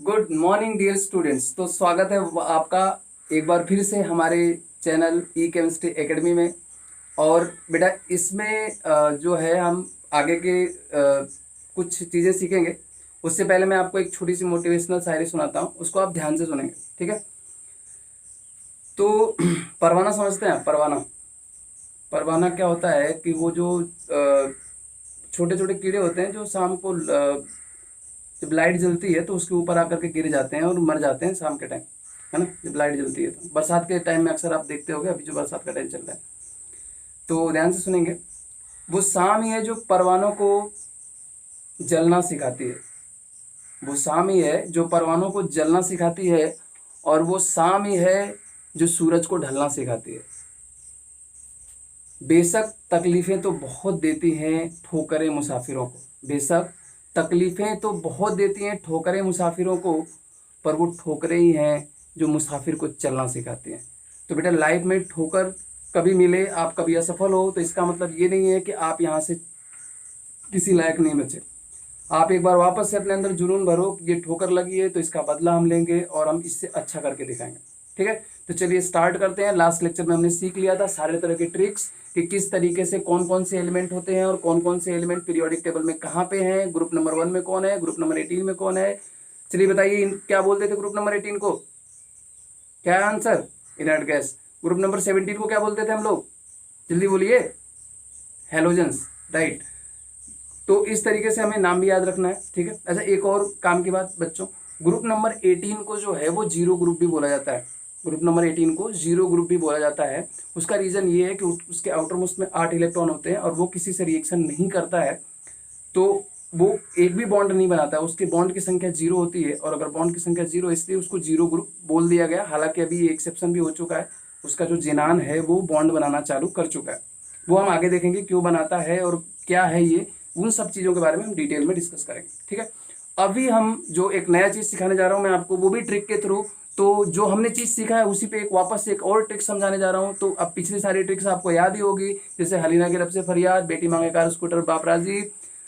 Good morning dear students. तो स्वागत है आपका एक बार फिर से हमारे चैनल ई केमिस्ट्री एकेडमी में। और बेटा इसमें जो है हम आगे के कुछ चीज़ें सीखेंगे। उससे पहले मैं आपको एक छोटी सी मोटिवेशनल शायरी सुनाता हूँ, उसको आप ध्यान से सुनेंगे, ठीक है। तो परवाना समझते हैं आप? परवाना परवाना क्या होता है कि वो जो छोटे छोटे कीड़े होते हैं जो शाम को जब लाइट जलती है तो उसके ऊपर आकर के गिर जाते हैं और मर जाते हैं शाम के टाइम, है ना। जब लाइट जलती है तो बरसात के टाइम में अक्सर आप देखते होगे, अभी जो बरसात का टाइम चल रहा है। तो ध्यान से सुनेंगे। वो शाम ही है जो परवानों को जलना सिखाती है। वो शाम ही है जो परवानों को जलना सिखाती है। और वो शाम ही है जो सूरज को ढलना सिखाती है। बेशक तकलीफ़ें तो बहुत देती हैं ठोकरें मुसाफिरों को। बेशक तकलीफ़ें तो बहुत देती हैं ठोकरें मुसाफिरों को, पर वो ठोकरें ही हैं जो मुसाफिर को चलना सिखाती हैं। तो बेटा लाइफ में ठोकर कभी मिले, आप कभी असफल हो, तो इसका मतलब ये नहीं है कि आप यहाँ से किसी लायक नहीं बचे। आप एक बार वापस से अपने अंदर जुनून भरो कि ये ठोकर लगी है तो इसका बदला हम लेंगे और हम इससे अच्छा करके दिखाएंगे, ठीक है। तो चलिए स्टार्ट करते हैं। लास्ट लेक्चर में हमने सीख लिया था सारे तरह के ट्रिक्स कि किस तरीके से कौन कौन से एलिमेंट होते हैं और कौन कौन से एलिमेंट पीरियोडिक टेबल में कहाँ पे हैं, ग्रुप नंबर 1 में कौन है, ग्रुप नंबर 18 में कौन है। चलिए बताइए क्या बोलते थे ग्रुप नंबर 18 को? क्या है answer? Inert gas. Group number 17 को क्या बोलते थे हम लोग? जल्दी बोलिए। Halogens, right. तो इस तरीके से हमें नाम भी याद रखना है, ठीक है। अच्छा एक और काम की बात बच्चों, ग्रुप नंबर 18 को जो है वो जीरो ग्रुप भी बोला जाता है। ग्रुप नंबर 18 को जीरो ग्रुप भी बोला जाता है। उसका रीजन ये है कि उसके आउटर मोस्ट में 8 इलेक्ट्रॉन होते हैं और वो किसी से रिएक्शन नहीं करता है, तो वो एक भी बॉन्ड नहीं बनाता है। उसके बॉन्ड की संख्या जीरो होती है और अगर बॉन्ड की संख्या जीरो, इसलिए उसको जीरो ग्रुप बोल दिया गया। हालांकि अभी एक्सेप्शन भी हो चुका है, उसका जो जिनान है वो बॉन्ड बनाना चालू कर चुका है। वो हम आगे देखेंगे क्यों बनाता है और क्या है ये, उन सब चीज़ों के बारे में हम डिटेल में डिस्कस करेंगे, ठीक है। अभी हम जो एक नया चीज़ सिखाने जा रहा हूँ मैं आपको, वो भी ट्रिक के थ्रू। तो जो हमने चीज़ सीखा है उसी पे एक वापस से एक और ट्रिक समझाने जा रहा हूँ। तो अब पिछली सारी ट्रिक्स आपको याद ही होगी, जैसे हलीना की लब से फरियाद, बेटी मांगे कार स्कूटर बाप राजी,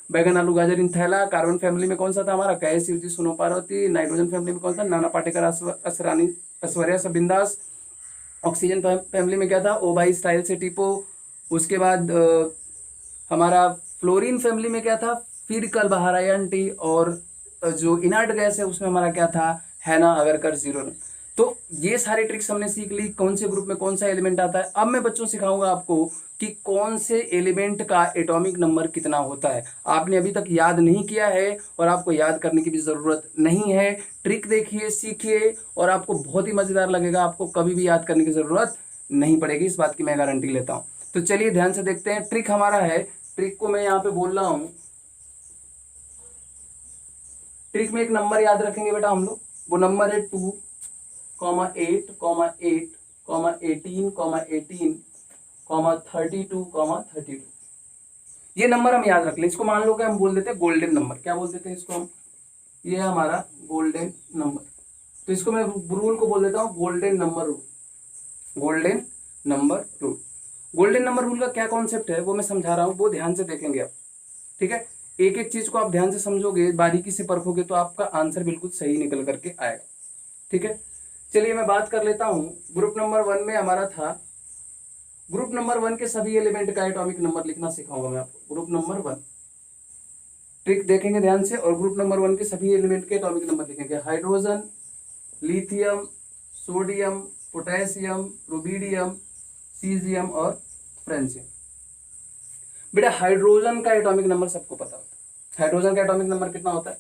बैगन आलू गाजर इन थैला। कार्बन फैमिली में कौन सा था हमारा? कहे शिवजी सुनो पार्वती। नाइट्रोजन फैमिली में कौन सा? नाना पाटेकर असरानी ऐश्वर्या सब बिंदास। ऑक्सीजन फैमिली में क्या था? ओ भाई स्टाइल से टीपो। उसके बाद हमारा फ्लोरीन फैमिली में क्या था? फिर कल बाहर आई आंटी। और जो इनर्ट गैस है उसमें हमारा क्या था? है ना अगर कर जीरो। तो ये सारी ट्रिक्स हमने सीख ली, कौन से ग्रुप में कौन सा एलिमेंट आता है। अब मैं बच्चों सिखाऊंगा आपको कि कौन से एलिमेंट का एटॉमिक नंबर कितना होता है। आपने अभी तक याद नहीं किया है और आपको याद करने की भी ज़रूरत नहीं है। ट्रिक देखिए, सीखिए और आपको बहुत ही मज़ेदार लगेगा। आपको कभी भी याद करने की ज़रूरत नहीं पड़ेगी, इस बात की मैं गारंटी लेता हूँ। तो चलिए ध्यान से देखते हैं। ट्रिक हमारा है, ट्रिक को मैं यहाँ पे बोल रहा हूँ। ट्रिक में एक नंबर याद रखेंगे बेटा हम लोग, वो नंबर है 2,8,8,18,18,32,32। ये नंबर हम याद रख लें। इसको मान लो कि हम बोल देते हैं गोल्डन नंबर। क्या बोल देते हैं इसको हम? ये है हमारा गोल्डन नंबर। तो इसको मैं रूल को बोल देता हूँ golden number rule. Golden number rule. Golden number rule का क्या कॉन्सेप्ट है वो मैं समझा रहा हूँ, वो ध्यान से देखेंगे आप, ठीक है। एक एक चीज को आप ध्यान से समझोगे, बारीकी से परखोगे तो आपका आंसर बिल्कुल सही निकल करके आएगा, ठीक है। चलिए मैं बात कर लेता हूँ। ग्रुप नंबर 1 में हमारा था, ग्रुप नंबर 1 के सभी एलिमेंट का एटॉमिक नंबर लिखना सिखाऊंगा मैं आपको। ग्रुप नंबर 1 ट्रिक देखेंगे ध्यान से और ग्रुप नंबर 1 के सभी एलिमेंट के एटॉमिक नंबर लिखेंगे। Hydrogen, lithium, sodium, potassium, rubidium, caesium और फ्रेंशियम। बेटा हाइड्रोजन का एटॉमिक नंबर सबको पता होता है। हाइड्रोजन का एटॉमिक नंबर कितना होता है?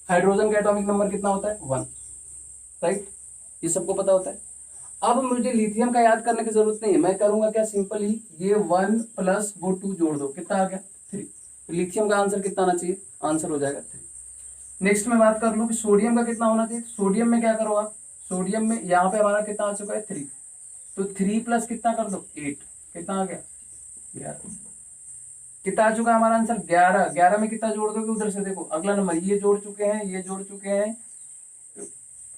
हाइड्रोजन का एटॉमिक नंबर कितना होता है? 1, राइट। ये सबको पता होता है। अब मुझे लिथियम का याद करने की जरूरत नहीं है, मैं करूंगा क्या, सिंपल ही ये 1 प्लस वो 2 जोड़ दो, कितना आ गया? 3। तो लिथियम का आंसर कितना आना चाहिए? आंसर हो जाएगा 3। नेक्स्ट में बात कर लूँ कि सोडियम का कितना होना चाहिए। सोडियम में क्या करो आप, सोडियम में यहाँ पे हमारा कितना आ चुका है? 3। तो 3 प्लस कितना कर दो? 8। कितना आ गया? 11। कितना आ चुका है हमारा आंसर? 11। 11 में कितना जोड़ दोगे उधर से? देखो अगला नंबर ये जोड़ चुके हैं, ये जोड़ चुके हैं,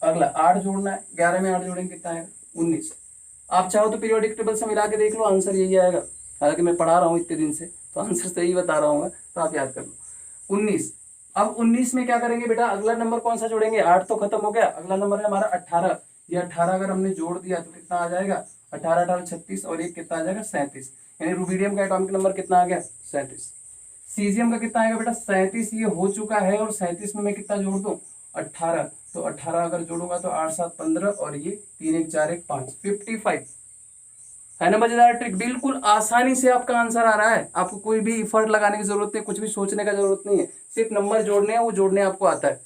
अगला 8 जोड़ना है। 11 में 8 जोड़ेंगे कितना है? 19। आप चाहो तो पीरियोडिक टेबल से मिला के देख लो, आंसर यही आएगा। हालांकि मैं पढ़ा रहा हूँ इतने दिन से तो आंसर सही बता रहा हूँ, तो आप याद कर लो 19। अब 19 में क्या करेंगे बेटा, अगला नंबर कौन सा जोड़ेंगे, 8 तो खत्म हो गया, अगला नंबर है हमारा 18। ये 18 अगर हमने जोड़ दिया तो कितना आ जाएगा, 18 18 36 और एक कितना आ जाएगा 37। यानी रुबिडियम का एटॉमिक नंबर कितना आ गया, 37। सीजियम का कितना आएगा बेटा, 37। ये हो चुका है और 37 में मैं कितना जोड़ दूं, 18। तो 18 अगर जोड़ूंगा तो 8 7 15 और ये 3 1 4 1 5, 55। है ना मजेदार ट्रिक, बिल्कुल आसानी से आपका आंसर आ रहा है, आपको कोई भी इफर्ट लगाने की जरूरत नहीं, कुछ भी सोचने का जरूरत नहीं है, सिर्फ नंबर जोड़ने हैं, वो जोड़ने आपको आता है।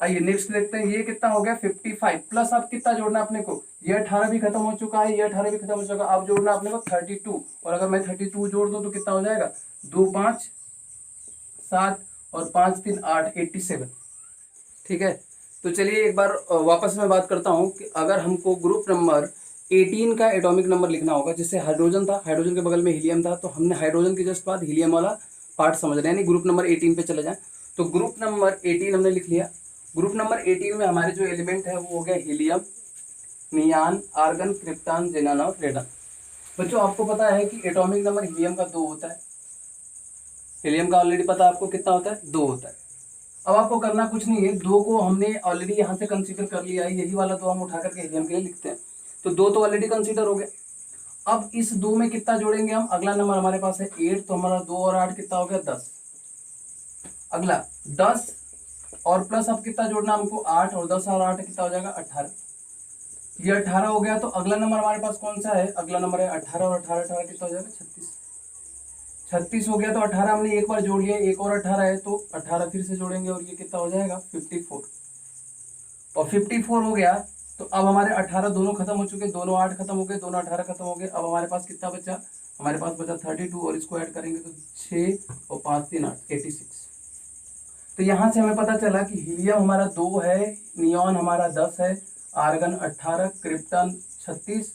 आइए नेक्स्ट देखते हैं, ये कितना हो गया 55 प्लस अब कितना जोड़ना अपने को, ये 18 भी खत्म हो चुका है, ये 18 भी खत्म हो चुका है, अब जोड़ना अपने को 32। और अगर मैं 32 जोड़ दूं तो कितना हो जाएगा, 2 5 7 और 5 3 8, 87। ठीक है, तो चलिए एक बार वापस मैं बात करता हूँ कि अगर हमको ग्रुप नंबर 18 का एटॉमिक नंबर लिखना होगा, जैसे हाइड्रोजन था, हाइड्रोजन के बगल में हीलियम था, तो हमने हाइड्रोजन के जस्ट बाद हीलियम वाला पार्ट समझ रहे हैं, यानी ग्रुप नंबर 18 पे चले जाएं। तो ग्रुप नंबर 18 हमने लिख लिया। ग्रुप नंबर 18 में हमारे जो एलिमेंट है वो हो गया हीलियम, नियान, आर्गन, क्रिप्टॉन, जेनन और रेडन। बच्चों आपको पता है कि एटॉमिक नंबर हीलियम का 2 होता है, हीलियम का ऑलरेडी पता है आपको कितना होता है, 2 होता है। अब आपको करना कुछ नहीं है, 2 को हमने ऑलरेडी यहाँ से कंसीडर कर लिया है, यही वाला 2 हम उठा करके हीलियम के लिए लिखते हैं, तो 2 तो ऑलरेडी कंसीडर हो गए। अब इस 2 में कितना जोड़ेंगे हम, अगला नंबर हमारे पास है 8, तो हमारा 2 और 8 कितना हो गया 10। अगला 10 और प्लस अब कितना जोड़ना हमको, 8 और 10 और 8 कितना हो जाएगा 18। ये 18 हो गया, तो अगला नंबर हमारे पास कौन सा है, अगला नंबर है 18 और 18 18 कितना हो जाएगा 36। 36 हो गया, तो 18 हमने एक बार जोड़ लिया, एक और 18 है तो 18 फिर से जोड़ेंगे और ये कितना हो जाएगा 54। और 54 हो गया, तो अब हमारे 18 दोनों खत्म हो चुके, दोनों 8 खत्म हो गए, दोनों 18 खत्म हो गए। अब हमारे पास कितना बचा, हमारे पास बचा 32 और इसको ऐड करेंगे तो 6 और 5 3 8, 86। तो यहाँ से हमें पता चला कि हीलियम हमारा 2 है, नियॉन हमारा 10 है, आर्गन 18, क्रिप्टन 36,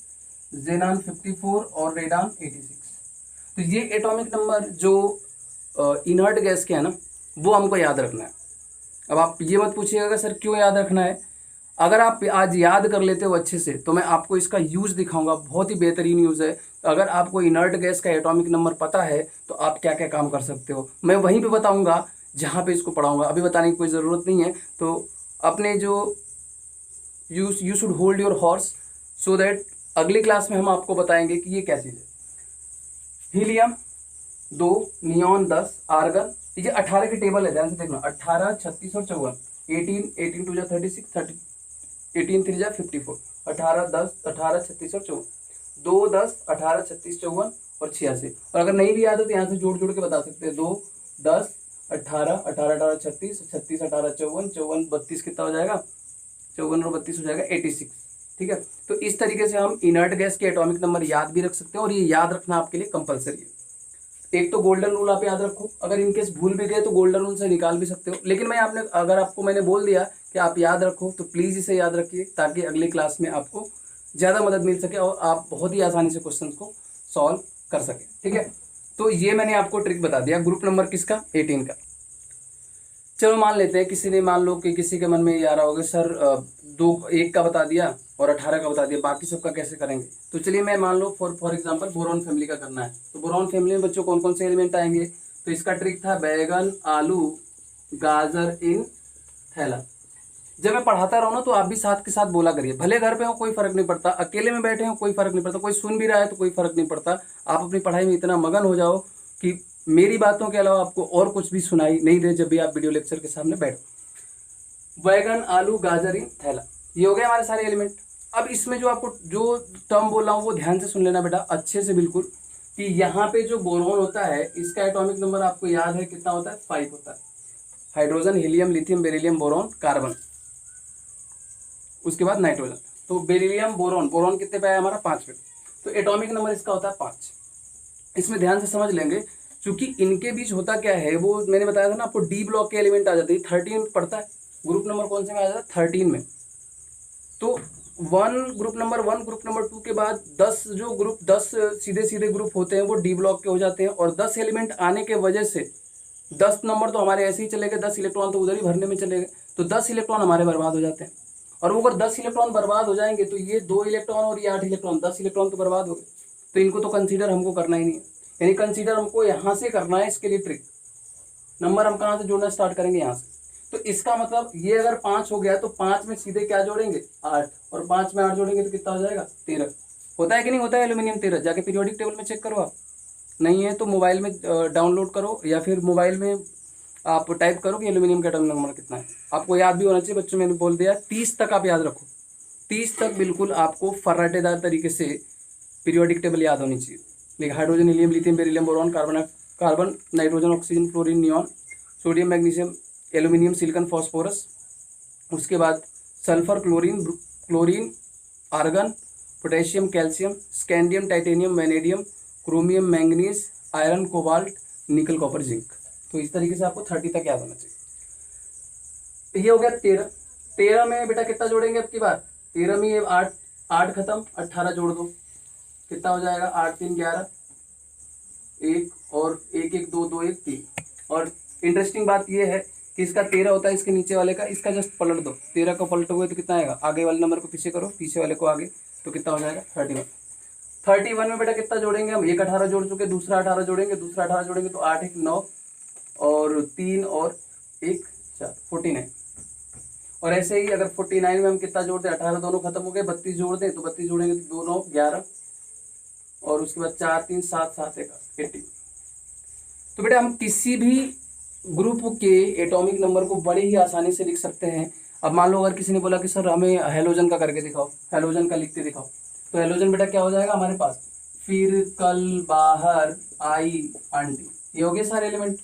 जेनान 54 और रेडान 86। तो ये एटॉमिक नंबर जो इनर्ट गैस के है ना, वो हमको याद रखना है। अब आप ये मत पूछिएगा सर क्यों याद रखना है, अगर आप आज याद कर लेते हो अच्छे से तो मैं आपको इसका यूज़ दिखाऊंगा, बहुत ही बेहतरीन यूज़ है। अगर आपको इनर्ट गैस का एटॉमिक नंबर पता है तो आप क्या क्या काम कर सकते हो, मैं वहीं पे बताऊंगा जहाँ पे इसको पढ़ाऊंगा, अभी बताने की कोई ज़रूरत नहीं है। तो अपने जो you should hold your horse so that अगली क्लास में हम आपको बताएंगे कि ये क्या चीज़ है। हीलियम 2, नियॉन 10, आर्गन, ये 18 की टेबल है, ध्यान से देखना, 18 36 और 54, 18 2 जा 36, 18 3 जा 54, 18 10 18 36 और 54, 2 10 18 36 54 और 86। और अगर नहीं भी याद है तो यहाँ से जोड़ जोड़ के बता सकते हैं, 2 10 18 18 18 36 36 18 54 54 32 कितना हो जाएगा, 54 और 32 हो जाएगा 86। ठीक है, तो इस तरीके से हम इनर्ट गैस के एटॉमिक नंबर याद भी रख सकते हैं और ये याद रखना आपके लिए कंपलसरी है। एक तो गोल्डन रूल आप याद रखो, अगर इनकेस भूल भी गए तो गोल्डन रूल से निकाल भी सकते हो, लेकिन मैं अगर आपको मैंने बोल दिया कि आप याद रखो तो प्लीज़ इसे याद रखिए ताकि अगली क्लास में आपको ज़्यादा मदद मिल सके और आप बहुत ही आसानी से क्वेश्चन को सॉल्व कर सकें। ठीक है, तो ये मैंने आपको ट्रिक बता दिया ग्रुप नंबर किसका, 18 का। चलो मान लेते हैं किसी ने, मान लो कि किसी के मन में ये आ रहा होगा सर 1 का बता दिया और 18 का बता दिया, बाकी सबका कैसे करेंगे। तो चलिए मैं मान लो फॉर एग्जांपल बोरॉन फैमिली का करना है, तो बोरॉन फैमिली में बच्चों कौन कौन से एलिमेंट आएंगे, तो इसका ट्रिक था बैगन आलू गाजर इन थैला। जब मैं पढ़ाता रहूँ ना तो आप भी साथ के साथ बोला करिए, भले घर पे हो कोई फर्क नहीं पड़ता, अकेले में बैठे हो कोई फर्क नहीं पड़ता, कोई सुन भी रहा है तो कोई फर्क नहीं पड़ता, आप अपनी पढ़ाई में इतना मगन हो जाओ कि मेरी बातों के अलावा आपको और कुछ भी सुनाई नहीं दे जब भी आप वीडियो लेक्चर के सामने बैठो। बैगन आलू गाजर इन थैला, ये हो गए हमारे सारे एलिमेंट। अब इसमें जो आपको जो टर्म बोल रहा हूँ वो ध्यान से सुन लेना बेटा अच्छे से बिल्कुल, कि यहाँ पे जो बोरॉन होता है इसका एटॉमिक नंबर आपको याद है कितना होता है, 5 होता है। Hydrogen helium lithium beryllium boron carbon, उसके बाद नाइट्रोजन, तो बेरिलियम बोरॉन, बोरॉन कितने पे आया हमारा 5 पे, तो एटॉमिक नंबर इसका होता है 5। इसमें ध्यान से समझ लेंगे क्योंकि इनके बीच होता क्या है, वो मैंने बताया था ना आपको, डी ब्लॉक के एलिमेंट आ जाते हैं, 13 पड़ता है, ग्रुप नंबर कौन से में आ जाता है 13 में। तो ग्रुप नंबर 1 ग्रुप नंबर 2 के बाद 10 जो ग्रुप 10 सीधे सीधे ग्रुप होते हैं वो डी ब्लॉक के हो जाते हैं, और 10 एलिमेंट आने के वजह से 10 नंबर तो हमारे ऐसे ही चले गए, 10 इलेक्ट्रॉन तो उधर ही भरने में चले गए, तो 10 इलेक्ट्रॉन हमारे बर्बाद हो जाते हैं। और वो अगर 10 इलेक्ट्रॉन बर्बाद हो जाएंगे तो ये 2 इलेक्ट्रॉन और ये 8 इलेक्ट्रॉन, 10 इलेक्ट्रॉन तो बर्बाद हो गए, तो इनको तो कंसीडर हमको करना ही नहीं है, यानी कंसीडर हमको यहाँ से करना है। इसके लिए ट्रिक नंबर हम कहाँ से जोड़ना स्टार्ट करेंगे, यहाँ से। तो इसका मतलब ये अगर 5 हो गया तो 5 में सीधे क्या जोड़ेंगे, 8, और 5 में 8 जोड़ेंगे तो कितना हो जाएगा, 13। होता है कि नहीं होता है एल्यूमिनियम 13? जाके पीरियोडिक टेबल में चेक करो आप। नहीं है तो मोबाइल में डाउनलोड करो, या फिर मोबाइल में आप टाइप करो कि एल्यूमिनियम का एटॉमिक नंबर कितना है। आपको याद भी होना चाहिए बच्चों, मैंने बोल दिया 30 तक आप याद रखो, 30 तक बिल्कुल आपको फर्राटेदार तरीके से पीरियोडिक टेबल याद होनी चाहिए। देखिए, hydrogen, helium, lithium, beryllium, boron, carbon, nitrogen, oxygen, fluorine, neon, sodium, magnesium, aluminium, silicon, phosphorus, उसके बाद sulphur, chlorine, argon, potassium, calcium, scandium, titanium, vanadium, chromium, manganese, iron, cobalt, nickel, copper, zinc. तो इस तरीके से आपको 30 तक याद होना चाहिए। ये हो गया 13। 13 में बेटा कितना जोड़ेंगे अब की बार, 13 में ये 8 खत्म, 18 जोड़ दो, कितना हो जाएगा, 8 3 11, 1 और 1 1 2 2 1 3। और इंटरेस्टिंग बात ये है कि इसका 13 होता है, इसके नीचे वाले का, इसका जस्ट पलट दो, 13 को पलटोगे तो कितना आएगा, आगे वाले नंबर को पीछे करो, पीछे वाले को आगे, तो कितना हो जाएगा, 31। 31 में बेटा कितना जोड़ेंगे हम, एक 18 जोड़ चुके, दूसरा 18 जोड़ेंगे, दूसरा 18 जोड़ेंगे तो 8 1 9 और 3 और 1 4, 49। और ऐसे ही अगर 49 में हम कितना जोड़ते हैं, 18 दोनों खत्म हो गए, 32 जोड़ दें तो 32 जोड़ेंगे तो 2 9 11, और उसके बाद 4 3 7 7 1 80। तो बेटा हम किसी भी ग्रुप के एटॉमिक नंबर को बड़े ही आसानी से लिख सकते हैं। अब मान लो अगर किसी ने बोला कि सर हमें हेलोजन का करके दिखाओ, हेलोजन का लिख के दिखाओ, तो हेलोजन बेटा क्या हो जाएगा हमारे पास, फिर कल बाहर आई आंटी, ये हो गए सारे एलिमेंट।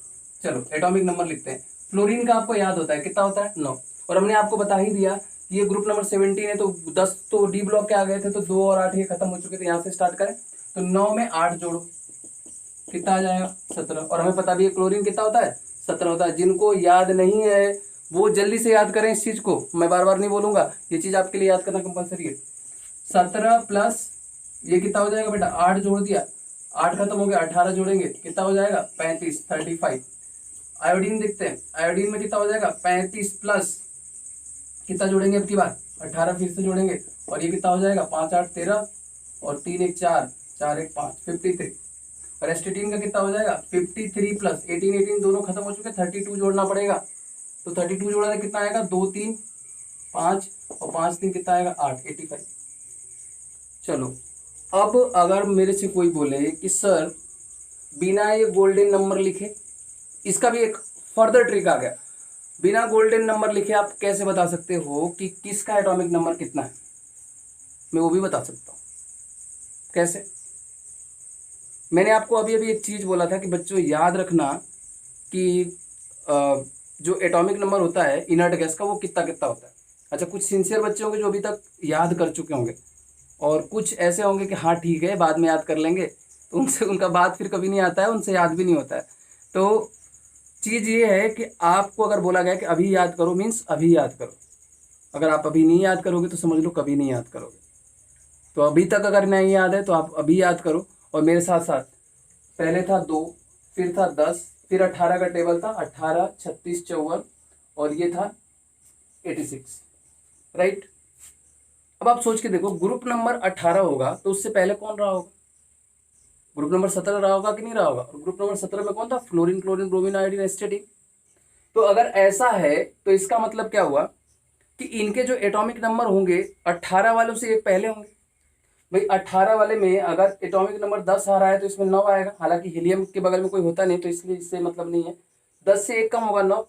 चलो एटॉमिक नंबर लिखते हैं। फ्लोरीन का आपको याद होता है, कितना होता है, 9। और हमने आपको बता ही दिया कि ये ग्रुप नंबर 17 है, तो 10 तो डी ब्लॉक के आ गए थे, तो 2 और 8 ये खत्म हो चुके थे, यहाँ से स्टार्ट करें तो 9 में 8 जोड़ो, कितना आ जाएगा, 17। और हमें पता भी है क्लोरीन कितना होता है, 17 होता है। जिनको याद नहीं है वो जल्दी से याद करें इस चीज को, मैं बार बार नहीं बोलूंगा, ये चीज आपके लिए याद करना कंपलसरी है। 17 प्लस ये कितना हो जाएगा बेटा, 8 जोड़ दिया, 8 खत्म हो गया, 18 जोड़ेंगे कितना हो जाएगा, 35 35। आयोडीन देखते हैं, आयोडीन में कितना हो जाएगा, 35 प्लस कितना जोड़ेंगे अब की बार, 18 फिर से जोड़ेंगे, और ये कितना हो जाएगा, 5 8 13 और 3 1 4 4 1 5, 53। और एस्टेटीन का कितना हो जाएगा, 53 प्लस 18 18 दोनों खत्म हो चुके, 32 जोड़ना पड़ेगा, तो 32 जोड़ना कितना आएगा, 2 3 5 और 5 3 कितना आएगा, 8 85। चलो अब अगर मेरे से कोई बोले कि सर बिना ये गोल्डन नंबर लिखे, इसका भी एक फर्दर ट्रिक आ गया, बिना गोल्डन नंबर लिखे आप कैसे बता सकते हो कि किसका एटॉमिक नंबर कितना है, मैं वो भी बता सकता हूँ। कैसे, मैंने आपको अभी अभी एक चीज़ बोला था कि बच्चों याद रखना कि जो एटॉमिक नंबर होता है इनर्ट गैस का वो कितना कितना होता है। अच्छा, कुछ सिंसियर बच्चे होंगे जो अभी तक याद कर चुके होंगे, और कुछ ऐसे होंगे कि हाँ ठीक है बाद में याद कर लेंगे, तो उनसे उनका बात फिर कभी नहीं आता है, उनसे याद भी नहीं होता है। तो चीज़ ये है कि आपको अगर बोला गया कि अभी याद करो, मीन्स अभी याद करो। अगर आप अभी नहीं याद करोगे तो समझ लो कभी नहीं याद करोगे। तो अभी तक अगर नहीं याद है तो आप अभी याद करो, और मेरे साथ साथ पहले था 2, फिर था 10, फिर 18 का टेबल था, 18 36 54 और ये था 86, राइट। अब आप सोच के देखो, ग्रुप नंबर 18 होगा तो उससे पहले कौन रहा होगा, ग्रुप नंबर 17 रहा होगा कि नहीं रहा होगा। और ग्रुप नंबर 17 में कौन था, फ्लोरीन, क्लोरीन, ब्रोमीन, आयोडीन, एस्टेटिन। तो अगर ऐसा है तो इसका मतलब क्या हुआ कि इनके जो एटॉमिक नंबर होंगे 18 वालों से एक पहले होंगे। भाई 18 वाले में अगर एटॉमिक नंबर 10 आ रहा है तो इसमें 9 आएगा, हालांकि हीलियम के बगल में कोई होता नहीं तो इसलिए इससे मतलब नहीं है। 10 से एक कम होगा 9,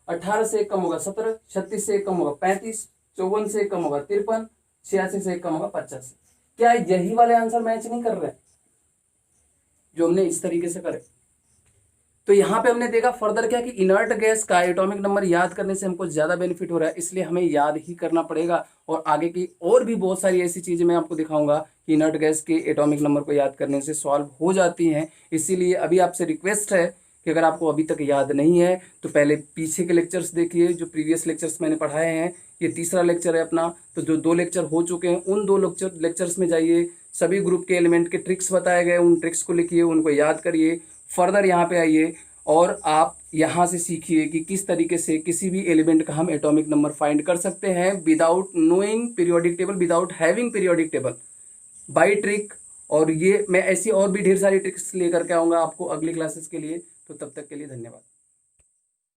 18 से एक कम होगा 17, 36 से एक कम होगा 35, 54 से एक कम होगा 53, 86 से एक कम होगा 85। क्या यही वाले आंसर मैच नहीं कर रहे जो हमने इस तरीके से करे। तो यहाँ पे हमने देखा फर्दर क्या कि इनर्ट गैस का एटॉमिक नंबर याद करने से हमको ज़्यादा बेनिफिट हो रहा है, इसलिए हमें याद ही करना पड़ेगा। और आगे की और भी बहुत सारी ऐसी चीज़ें मैं आपको दिखाऊंगा कि इनर्ट गैस के एटॉमिक नंबर को याद करने से सॉल्व हो जाती हैं। इसीलिए अभी आपसे रिक्वेस्ट है कि अगर आपको अभी तक याद नहीं है तो पहले पीछे के लेक्चर्स देखिए, जो प्रीवियस लेक्चर्स मैंने पढ़ाए हैं। ये तीसरा लेक्चर है अपना, तो जो 2 लेक्चर हो चुके हैं उन 2 लेक्चर्स में जाइए, सभी ग्रुप के एलिमेंट के ट्रिक्स बताए गए, उन ट्रिक्स को लिखिए, उनको याद करिए। फर्दर यहाँ पे आइए और आप यहाँ से सीखिए कि किस तरीके से किसी भी एलिमेंट का हम एटॉमिक नंबर फाइंड कर सकते हैं without knowing periodic table, without having periodic table, by trick. और ये मैं ऐसी और भी ढेर सारी ट्रिक्स लेकर के आऊँगा आपको अगली क्लासेस के लिए। तो तब तक के लिए धन्यवाद।